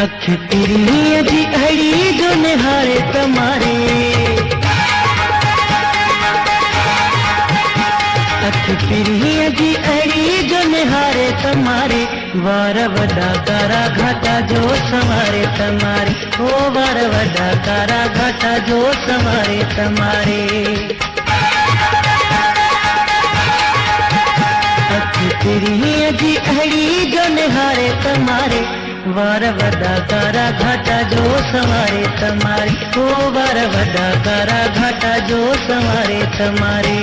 अख तेरी अजी अड़ी जो निहारे तुम्हारे, अख तेरी अजी अड़ी जो निहारे तुम्हारे, वार वडा कारा घाटा जो संवारे तुम्हारे, ओ वार वडा कारा घाटा जो संवारे तुम्हारे। अख तेरी अजी अड़ी जो निहारे तुम्हारे, वार वडा कारा घाटा जो संवारे तुम्हारे, ओ वार वडा कारा घाटा जो संवारे तुम्हारे।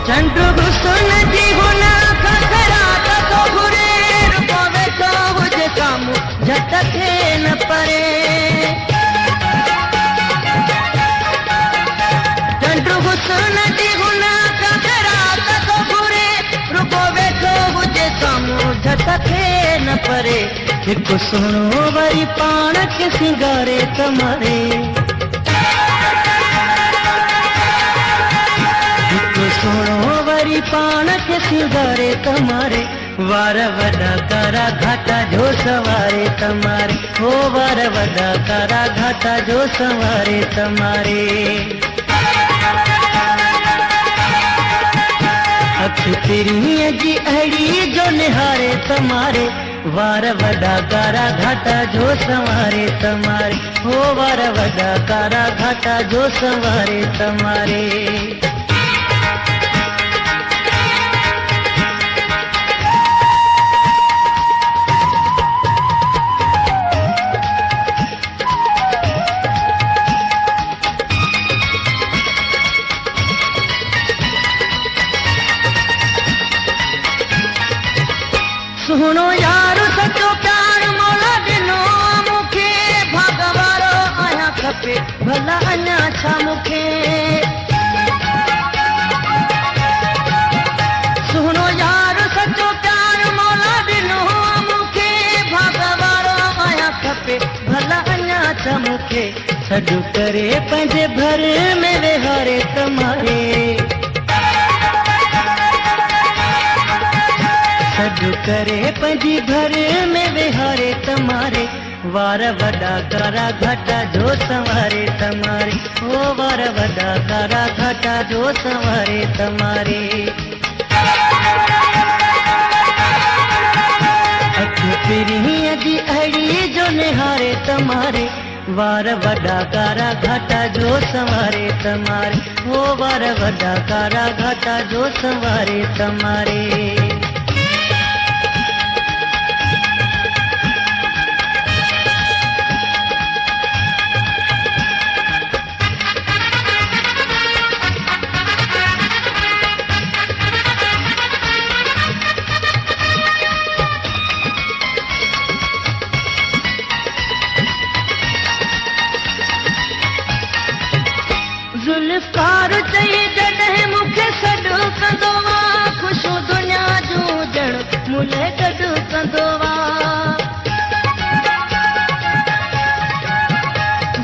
चंद्र गुस्सन जी गुना खखरा तो घुरे, रुपवे तो हुजे सामू झट थे न परे। चंद्र गुस्सन जी गुना खखरा तो घुरे, रुपवे तो हुजे सामू झट थे न परे। एक सुनो वरी पाण के सिंगारे तुम्हारे, सुनो वरी पाण के सिंगारे तुम्हारे, वार वडा कारा घाटा जो संवारे तुम्हारे, ओ वार वडा कारा घाटा जो संवारे तुम्हारे। अख तेरी अजी अड़ी जो निहारे तुम्हारे, वार वडा कारा घाटा जो संवारे तुम्हारे, ओ वार वडा कारा घाटा जो संवारे तुम्हारे। सुनो यार सचो प्यार मोला दिनो मुखे, भगवारो आया खपे भला अञा छा मुखे। सुनो यार सचो प्यार मोला दिनो मुखे, भगवारो आया खपे भला अञा छा मुखे। सॾु करे पंहिंजे भर में विहारे तुम्हारे, सॾु करे पंहिंजी घर में विहारे तुम्हारे, वार वडा कारा घाटा जो संवारे तुम्हारे, ओ वार वडा कारा घाटा जो संवारे तुम्हारे। अख तेरी अजी अड़ी जो निहारे तुम्हारे, वार वडा कारा घाटा जो संवारे तुम्हारे, ओ वार वडा कारा घाटा जो संवारे तुम्हारे। जुल्फकार चई जॾहिं मूंखे सॾु कंदो वा, ख़ुशू दुनिया जूं ॼण मुले गॾु कंदो वा।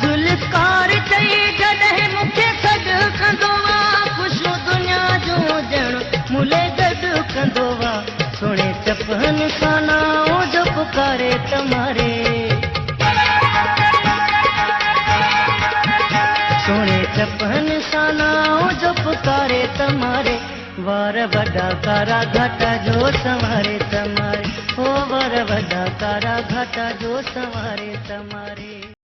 जुल्फकार चई जॾहिं मूंखे सॾु कंदो वा, ख़ुशू दुनिया जूं ॼण मुले गॾु कंदो वा। सुणे चपहन सां नाओ जो पुकारे तुम्हारे, सुणे चपहन सां नाओ जो पुकारे तुम्हारे, वार वडा कारा घाटा जो संवारे तुम्हारे, ओ वार वडा कारा घाटा जो संवारे तुम्हारे।